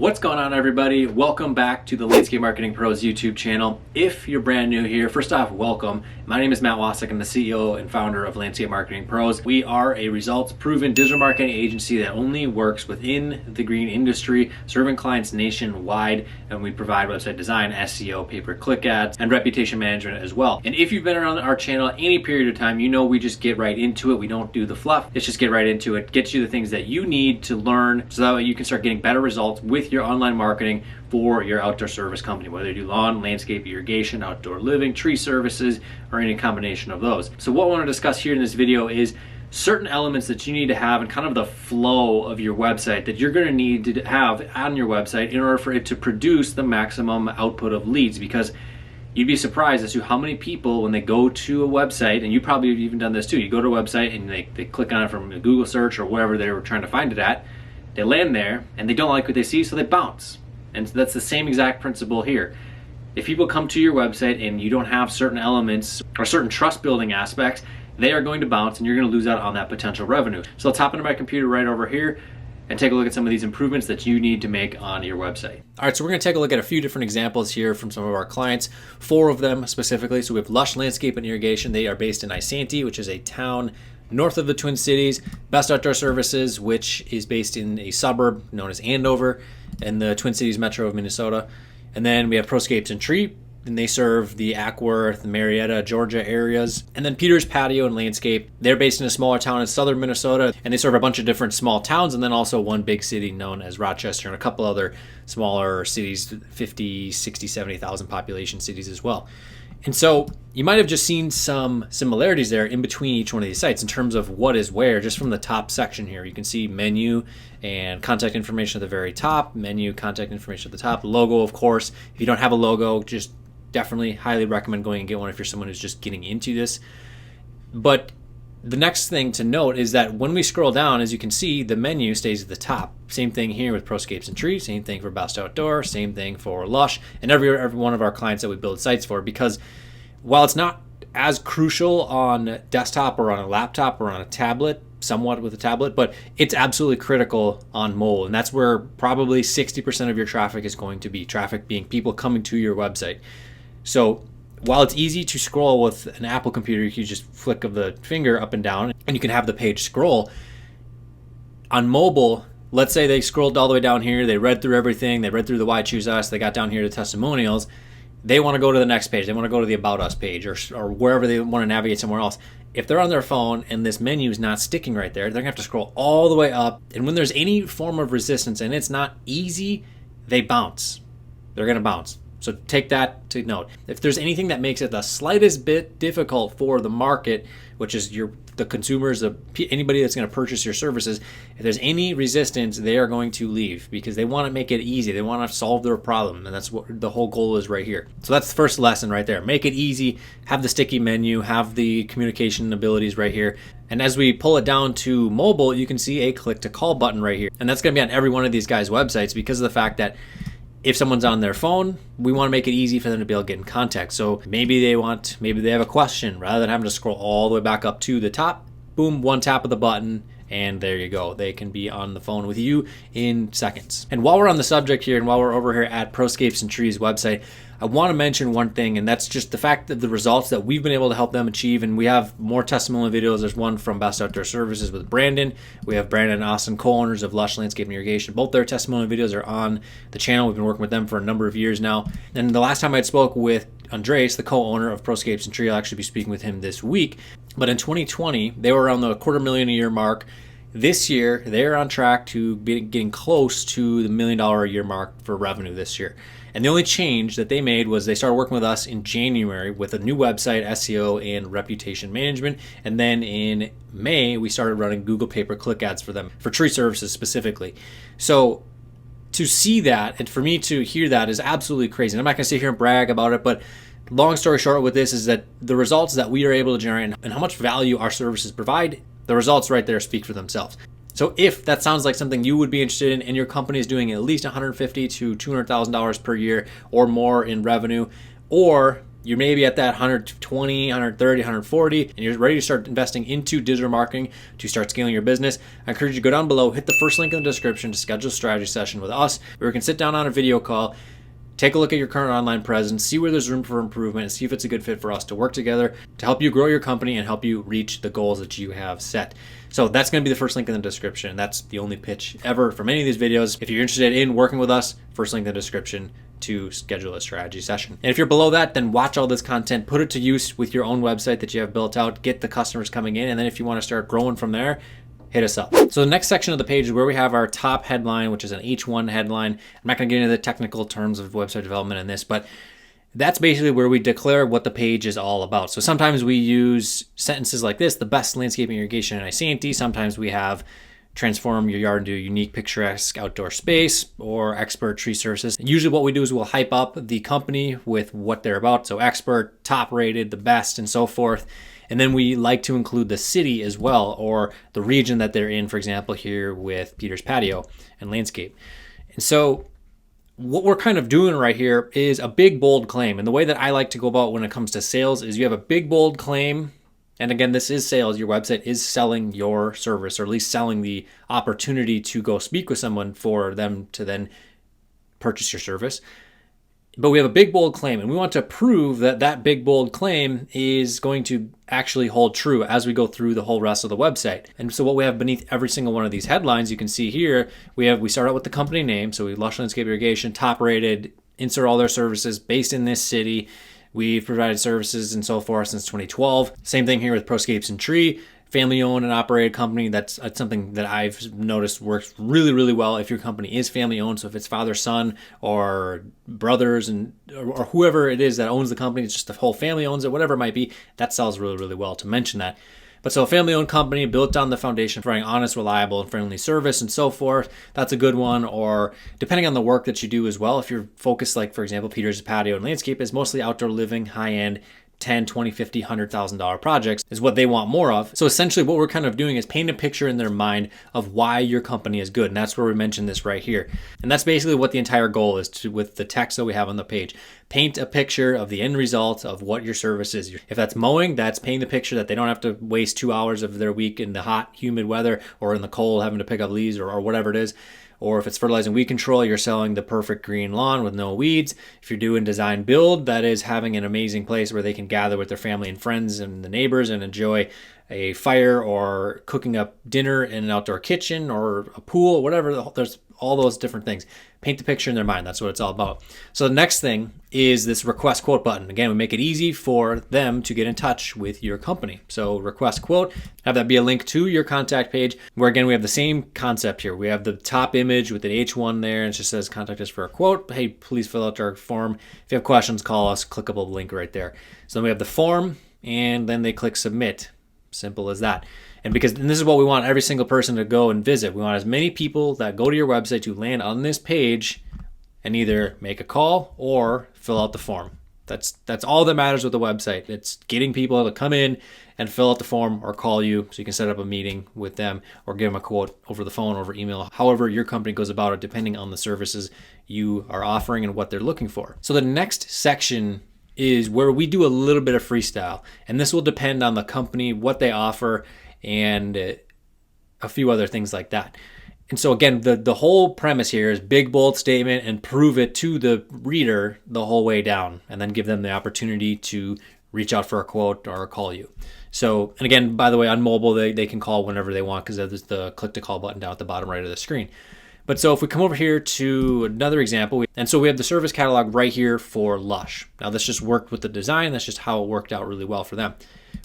What's going on, everybody? Welcome back to the Landscape Marketing Pros YouTube channel. If you're brand new here, first off, welcome. My name is Matt Wacek. I'm the CEO and founder of Landscape Marketing Pros. We are a results-proven digital marketing agency that only works within the green industry, serving clients nationwide, and we provide website design, SEO, pay-per-click ads, and reputation management as well. And if you've been around our channel any period of time, you know we just get right into it. We don't do the fluff. Let's just get right into it. Get you the things that you need to learn so that way you can start getting better results with your online marketing for your outdoor service company, whether you do lawn, landscape, irrigation, outdoor living, tree services, or any combination of those. So what I want to discuss here in this video is certain elements that you need to have and kind of the flow of your website that you're going to need to have on your website in order for it to produce the maximum output of leads, because you'd be surprised as to how many people, when they go to a website, and you probably have even done this too, you go to a website and they click on it from a Google search or wherever they were trying to find it at, they land there and they don't like what they see, so they bounce. And so that's the same exact principle here. If people come to your website and you don't have certain elements or certain trust building aspects, they are going to bounce and you're going to lose out on that potential revenue. So let's hop into my computer right over here and take a look at some of these improvements that you need to make on your website. All right, so we're going to take a look at a few different examples here from some of our clients, 4 of them specifically. So we have Lush Landscape and Irrigation. They are based in Isanti, which is a town north of the Twin Cities. Best Outdoor Services, which is based in a suburb known as Andover in the Twin Cities metro of Minnesota. And then we have Proscapes and Tree, and they serve the Ackworth, Marietta, Georgia areas. And then Peter's Patio and Landscape, they're based in a smaller town in southern Minnesota, and they serve a bunch of different small towns, and then also one big city known as Rochester, and a couple other smaller cities, 50, 60, 70,000 population cities as well. And so you might have just seen some similarities there in between each one of these sites in terms of what is where. Just from the top section here, you can see menu and contact information at the very top, menu, contact information at the top, logo, of course. If you don't have a logo, just definitely highly recommend going and get one if you're someone who's just getting into this. But the next thing to note is that when we scroll down, as you can see, the menu stays at the top. Same thing here with Proscapes and Tree, same thing for Best Outdoor, same thing for Lush, and every one of our clients that we build sites for, because while it's not as crucial on desktop or on a laptop or on a tablet, somewhat with a tablet, but it's absolutely critical on mobile, and that's where probably 60% of your traffic is going to be, traffic being people coming to your website. So while it's easy to scroll with an Apple computer, you can just flick of the finger up and down and you can have the page scroll. On mobile, let's say they scrolled all the way down here, they read through everything, they read through the Why Choose Us, they got down here to testimonials, they want to go to the next page, they want to go to the About Us page or wherever they want to navigate somewhere else. If they're on their phone and this menu is not sticking right there, they're going to have to scroll all the way up. And when there's any form of resistance and it's not easy, they bounce. They're going to bounce. So take that to note. If there's anything that makes it the slightest bit difficult for the market, which is the consumers, anybody that's going to purchase your services, if there's any resistance, they are going to leave because they want to make it easy. They want to solve their problem, and that's what the whole goal is right here. So that's the first lesson right there. Make it easy, have the sticky menu, have the communication abilities right here. And as we pull it down to mobile, you can see a click to call button right here. And that's going to be on every one of these guys' websites because of the fact that if someone's on their phone, we want to make it easy for them to be able to get in contact. So maybe they have a question, rather than having to scroll all the way back up to the top, boom, one tap of the button, and there you go. They can be on the phone with you in seconds. And while we're on the subject here, and while we're over here at Proscapes and Trees website, I want to mention one thing, and that's just the fact that the results that we've been able to help them achieve, and we have more testimonial videos. There's one from Best Outdoor Services with Brandon. We have Brandon and Austin, co-owners of Lush Landscape and Irrigation. Both their testimonial videos are on the channel. We've been working with them for a number of years now. And the last time I spoke with Andres, the co-owner of Proscapes and Tree, I'll actually be speaking with him this week. But in 2020, they were around the $250,000 a year mark. This year, they're on track to be getting close to the $1 million a year mark for revenue this year. And the only change that they made was they started working with us in January with a new website, SEO, and reputation management. And then in May, we started running Google pay-per-click ads for them, for tree services specifically. So to see that, and for me to hear that, is absolutely crazy. And I'm not going to sit here and brag about it, but long story short with this is that the results that we are able to generate and how much value our services provide, the results right there speak for themselves. So if that sounds like something you would be interested in and your company is doing at least $150,000 to $200,000 per year or more in revenue, or you're maybe at that 120, 130, 140, and you're ready to start investing into digital marketing to start scaling your business, I encourage you to go down below, hit the first link in the description to schedule a strategy session with us, where we can sit down on a video call, take a look at your current online presence, see where there's room for improvement, and see if it's a good fit for us to work together to help you grow your company and help you reach the goals that you have set. So that's going to be the first link in the description. That's the only pitch ever from any of these videos. If you're interested in working with us, first link in the description to schedule a strategy session. And if you're below that, then watch all this content, put it to use with your own website that you have built out, get the customers coming in, and then if you want to start growing from there, hit us up. So the next section of the page is where we have our top headline, which is an H1 headline. I'm not going to get into the technical terms of website development in this, but that's basically where we declare what the page is all about. So sometimes we use sentences like this: the best landscaping, irrigation, and safety. Sometimes we have transform your yard into a unique, picturesque outdoor space, or expert tree services. And usually what we do is we'll hype up the company with what they're about. So expert, top rated, the best, and so forth. And then we like to include the city as well, or the region that they're in, for example, here with Peter's Patio and Landscape. And so what we're kind of doing right here is a big, bold claim. And the way that I like to go about when it comes to sales is you have a big, bold claim. And again, this is sales. Your website is selling your service, or at least selling the opportunity to go speak with someone for them to then purchase your service. But we have a big, bold claim, and we want to prove that that big, bold claim is going to actually hold true as we go through the whole rest of the website. And so what we have beneath every single one of these headlines, you can see here, we start out with the company name. So we Lush Landscape Irrigation, top rated, insert all their services, based in this city. We've provided services and so forth since 2012. Same thing here with Proscapes and Tree, family-owned and operated company. That's something that I've noticed works really, really well if your company is family-owned. So if it's father, son, or brothers, or whoever it is that owns the company, it's just the whole family owns it, whatever it might be, that sells really, really well to mention that. But so a family-owned company built on the foundation of providing honest, reliable, and friendly service and so forth, that's a good one. Or depending on the work that you do as well, if you're focused, like for example, Peter's Patio and Landscape is mostly outdoor living, high-end, 10, 20, 50, $100,000 projects is what they want more of. So essentially what we're kind of doing is paint a picture in their mind of why your company is good. And that's where we mentioned this right here. And that's basically what the entire goal is with the text that we have on the page. Paint a picture of the end result of what your service is. If that's mowing, that's painting the picture that they don't have to waste 2 hours of their week in the hot, humid weather or in the cold having to pick up leaves or whatever it is. Or if it's fertilizing weed control, you're selling the perfect green lawn with no weeds. If you're doing design build, that is having an amazing place where they can gather with their family and friends and the neighbors and enjoy a fire or cooking up dinner in an outdoor kitchen or a pool, whatever. There's all those different things. Paint the picture in their mind. That's what it's all about. So the next thing is this request quote button. Again, we make it easy for them to get in touch with your company. So request quote, have that be a link to your contact page, where again, we have the same concept here. We have the top image with an H1 there, and it just says contact us for a quote. Hey, please fill out our form. If you have questions, call us. Clickable link right there. So then we have the form, and then they click submit. Simple as that. And this is what we want every single person to go and visit. We want as many people that go to your website to land on this page and either make a call or fill out the form. That's all that matters with the website. It's getting people to come in and fill out the form or call you so you can set up a meeting with them or give them a quote over the phone, over email, however your company goes about it, depending on the services you are offering and what they're looking for. So the next section is where we do a little bit of freestyle, and this will depend on the company, what they offer, and a few other things like that. And so again, the whole premise here is big, bold statement and prove it to the reader the whole way down, and then give them the opportunity to reach out for a quote or call you. So, and again, by the way, on mobile, they can call whenever they want because there's the click to call button down at the bottom right of the screen. But so if we come over here to another example, and so we have the service catalog right here for Lush. Now this just worked with the design. That's just how it worked out really well for them.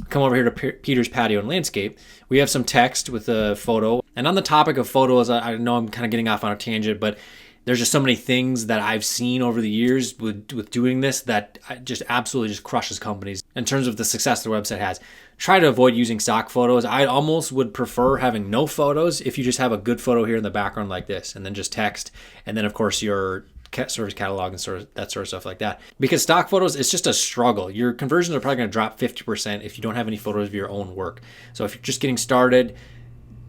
Come over here to Peter's Patio and Landscape. We have some text with a photo. And on the topic of photos, I know I'm kind of getting off on a tangent, but there's just so many things that I've seen over the years with doing this that just absolutely just crushes companies in terms of the success their website has. Try to avoid using stock photos. I almost would prefer having no photos if you just have a good photo here in the background like this, and then just text, and then of course your service catalog and that sort of stuff like that. Because stock photos, it's just a struggle. Your conversions are probably going to drop 50% if you don't have any photos of your own work. So if you're just getting started,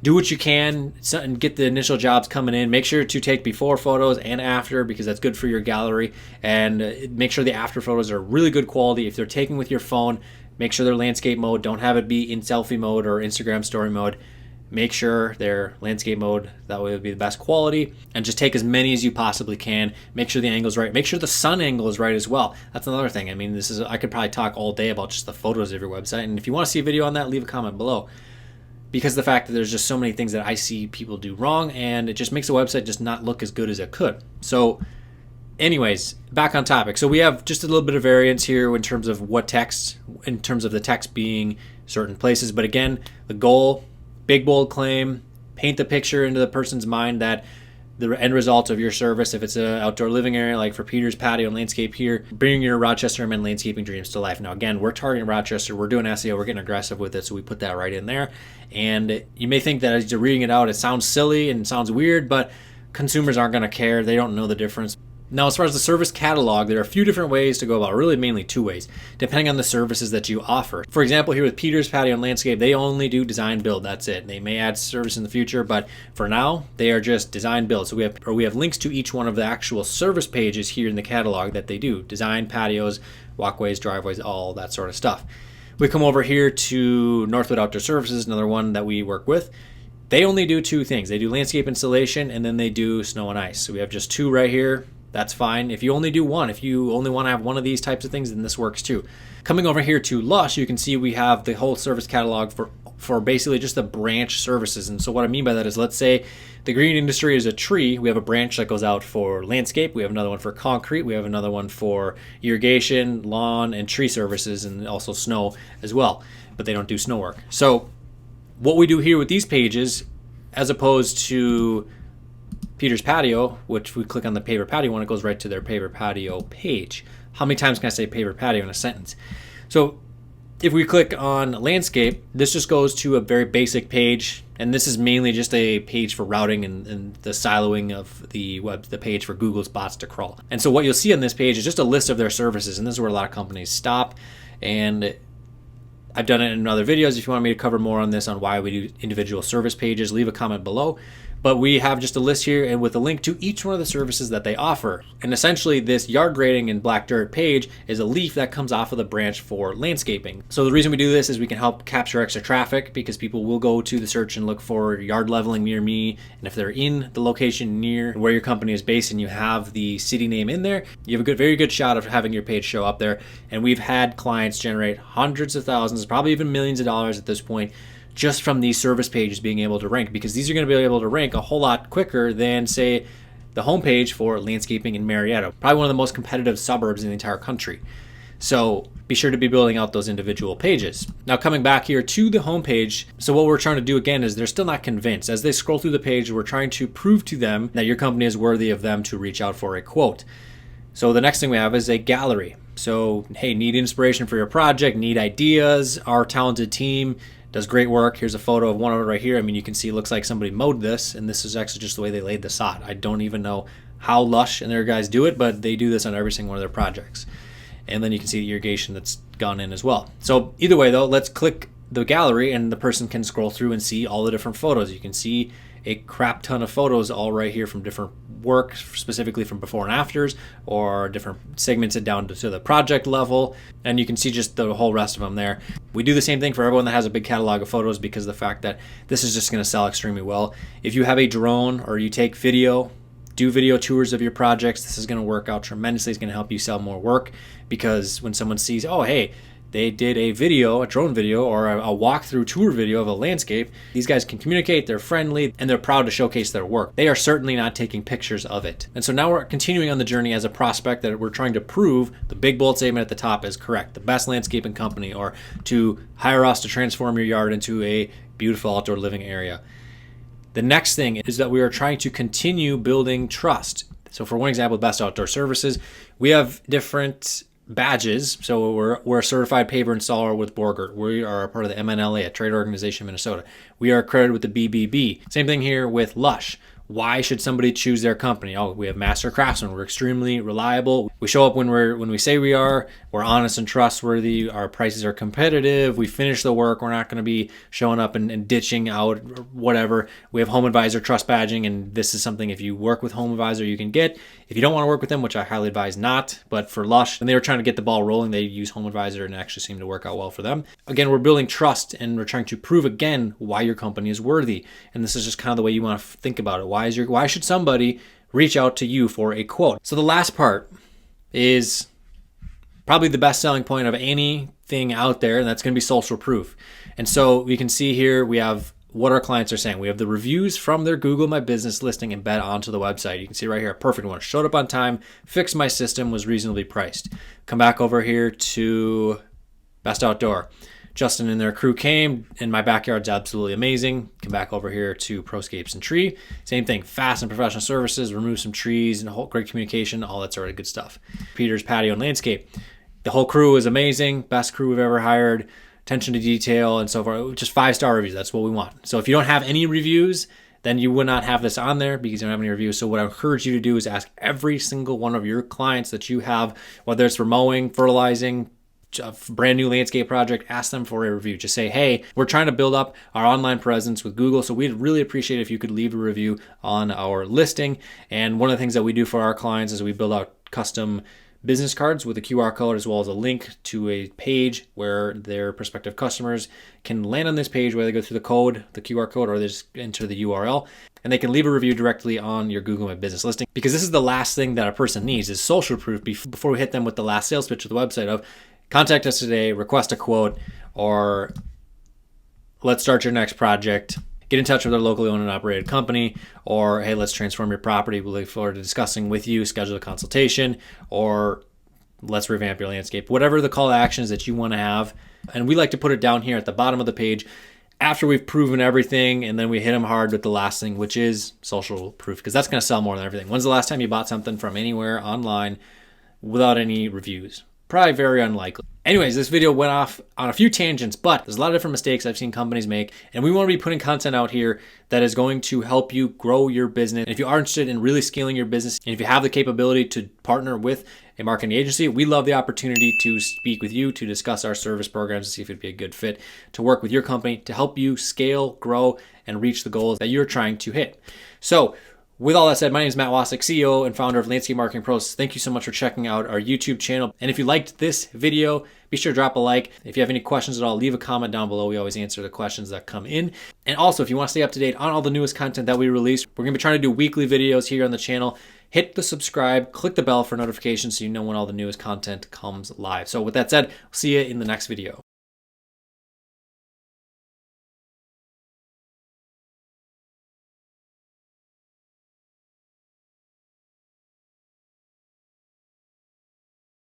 do what you can and get the initial jobs coming in. Make sure to take before photos and after, because that's good for your gallery. And make sure the after photos are really good quality. If they're taken with your phone, make sure they're landscape mode. Don't have it be in selfie mode or Instagram story mode. Make sure they're landscape mode. That way it'll be the best quality. And just take as many as you possibly can. Make sure the angle's right. Make sure the sun angle is right as well. That's another thing. I mean, I could probably talk all day about just the photos of your website. And if you want to see a video on that, leave a comment below. Because the fact that there's just so many things that I see people do wrong, and it just makes the website just not look as good as it could. So anyways, back on topic. So we have just a little bit of variance here in terms of what text, in terms of the text being certain places. But again, the goal, big bold claim, paint the picture into the person's mind that the end result of your service, if it's an outdoor living area like for Peter's Patio and Landscape here, bringing your Rochester and landscaping dreams to life. Now again, we're targeting Rochester, we're doing SEO, we're getting aggressive with it, so we put that right in there. And you may think that as you're reading it out, it sounds silly and sounds weird, but consumers aren't going to care. They don't know the difference. Now, as far as the service catalog, there are a few different ways to go about it, really mainly two ways, depending on the services that you offer. For example, here with Peter's Patio and Landscape, they only do design build, that's it. They may add service in the future, but for now, they are just design build. So we have links to each one of the actual service pages here in the catalog that they do. Design, patios, walkways, driveways, all that sort of stuff. We come over here to Northwood Outdoor Services, another one that we work with. They only do two things. They do landscape installation, and then they do snow and ice. So we have just two right here. That's fine. If you only do one, if you only want to have one of these types of things, then this works too. Coming over here to Lush, you can see we have the whole service catalog for basically just the branch services. And so what I mean by that is, let's say the green industry is a tree. We have a branch that goes out for landscape. We have another one for concrete. We have another one for irrigation, lawn, and tree services, and also snow as well. But they don't do snow work. So what we do here with these pages, as opposed to Peter's Patio, which we click on the paver patio one, it goes right to their paver patio page. How many times can I say paver patio in a sentence? So if we click on landscape, this just goes to a very basic page, and this is mainly just a page for routing and the siloing of the page for Google's bots to crawl. And so what you'll see on this page is just a list of their services, and this is where a lot of companies stop. And I've done it in other videos. If you want me to cover more on this, on why we do individual service pages, leave a comment below. But we have just a list here, and with a link to each one of the services that they offer. And essentially this yard grading in black dirt page is a leaf that comes off of the branch for landscaping. So the reason we do this is we can help capture extra traffic, because people will go to the search and look for yard leveling near me. And if they're in the location near where your company is based and you have the city name in there, you have a very good shot of having your page show up there. And we've had clients generate hundreds of thousands, probably even millions of dollars at this point, just from these service pages being able to rank, because these are going to be able to rank a whole lot quicker than, say, the homepage for landscaping in Marietta, probably one of the most competitive suburbs in the entire country. So be sure to be building out those individual pages. Now coming back here to the homepage, so what we're trying to do again is they're still not convinced. As they scroll through the page, we're trying to prove to them that your company is worthy of them to reach out for a quote. So the next thing we have is a gallery. So, hey, need inspiration for your project, need ideas, our talented team does great work. Here's a photo of one of it right here. I mean, you can see it looks like somebody mowed this, and this is actually just the way they laid the sod. I don't even know how Lush and their guys do it, but they do this on every single one of their projects. And then you can see the irrigation that's gone in as well. So either way though, let's click the gallery and the person can scroll through and see all the different photos. You can see a crap ton of photos all right here from different work, specifically from before and afters, or different segmented down to the project level, and you can see just the whole rest of them there. We do the same thing for everyone that has a big catalog of photos, because of the fact that this is just going to sell extremely well. If you have a drone or you take video, do video tours of your projects, this is going to work out tremendously. It's going to help you sell more work, because when someone sees, oh hey, they did a video, a drone video, or a walkthrough tour video of a landscape, these guys can communicate, they're friendly, and they're proud to showcase their work. They are certainly not taking pictures of it. And so now we're continuing on the journey as a prospect that we're trying to prove the big bold statement at the top is correct. The best landscaping company, or to hire us to transform your yard into a beautiful outdoor living area. The next thing is that we are trying to continue building trust. So for one example, Best Outdoor Services, we have different badges. So we're a certified paver installer with Borgert. We are a part of the MNLA, a trade organization in Minnesota. We are accredited with the BBB. Same thing here with Lush. Why should somebody choose their company? Oh, we have master craftsmen. We're extremely reliable. We show up when we say we are. We're honest and trustworthy. Our prices are competitive. We finish the work. We're not going to be showing up and ditching out or whatever. We have Home Advisor trust badging, and this is something if you work with Home Advisor you can get. If you don't want to work with them, which I highly advise not, but for Lush, when they were trying to get the ball rolling, they use Home Advisor and it actually seemed to work out well for them. Again, we're building trust and we're trying to prove again why your company is worthy. And this is just kind of the way you want to think about it. Why should somebody reach out to you for a quote? So the last part is probably the best selling point of anything out there, and that's going to be social proof. And so we can see here we have what our clients are saying. We have the reviews from their Google My Business listing embed onto the website. You can see right here, a perfect one. Showed up on time, fixed my system, was reasonably priced. Come back over here to Best Outdoor. Justin and their crew came, and my backyard's absolutely amazing. Come back over here to Proscapes and Tree. Same thing, fast and professional services, remove some trees and great communication, all that sort of good stuff. Peter's Patio and Landscape. The whole crew is amazing, best crew we've ever hired, attention to detail and so forth. Just 5-star reviews, that's what we want. So if you don't have any reviews, then you would not have this on there because you don't have any reviews. So what I encourage you to do is ask every single one of your clients that you have, whether it's for mowing, fertilizing, a brand new landscape project, ask them for a review. Just say, hey, we're trying to build up our online presence with Google, so we'd really appreciate if you could leave a review on our listing. And one of the things that we do for our clients is we build out custom business cards with a QR code as well as a link to a page where their prospective customers can land on this page, where they go through the code, the QR code, or they just enter the URL, and they can leave a review directly on your Google My Business listing. Because this is the last thing that a person needs, is social proof before we hit them with the last sales pitch of the website of, contact us today, request a quote, or let's start your next project. Get in touch with our locally owned and operated company, or hey, let's transform your property. We look forward to discussing with you, schedule a consultation, or let's revamp your landscape. Whatever the call to actions that you want to have. And we like to put it down here at the bottom of the page after we've proven everything, and then we hit them hard with the last thing, which is social proof, because that's going to sell more than everything. When's the last time you bought something from anywhere online without any reviews? Probably very unlikely. Anyways, this video went off on a few tangents, but there's a lot of different mistakes I've seen companies make, and we want to be putting content out here that is going to help you grow your business. And if you are interested in really scaling your business, and if you have the capability to partner with a marketing agency, we love the opportunity to speak with you, to discuss our service programs, to see if it'd be a good fit, to work with your company, to help you scale, grow, and reach the goals that you're trying to hit. So, with all that said, my name is Matt Wacek, CEO and founder of Landscape Marketing Pros. Thank you so much for checking out our YouTube channel. And if you liked this video, be sure to drop a like. If you have any questions at all, leave a comment down below. We always answer the questions that come in. And also, if you want to stay up to date on all the newest content that we release, we're going to be trying to do weekly videos here on the channel. Hit the subscribe, click the bell for notifications so you know when all the newest content comes live. So with that said, we'll see you in the next video.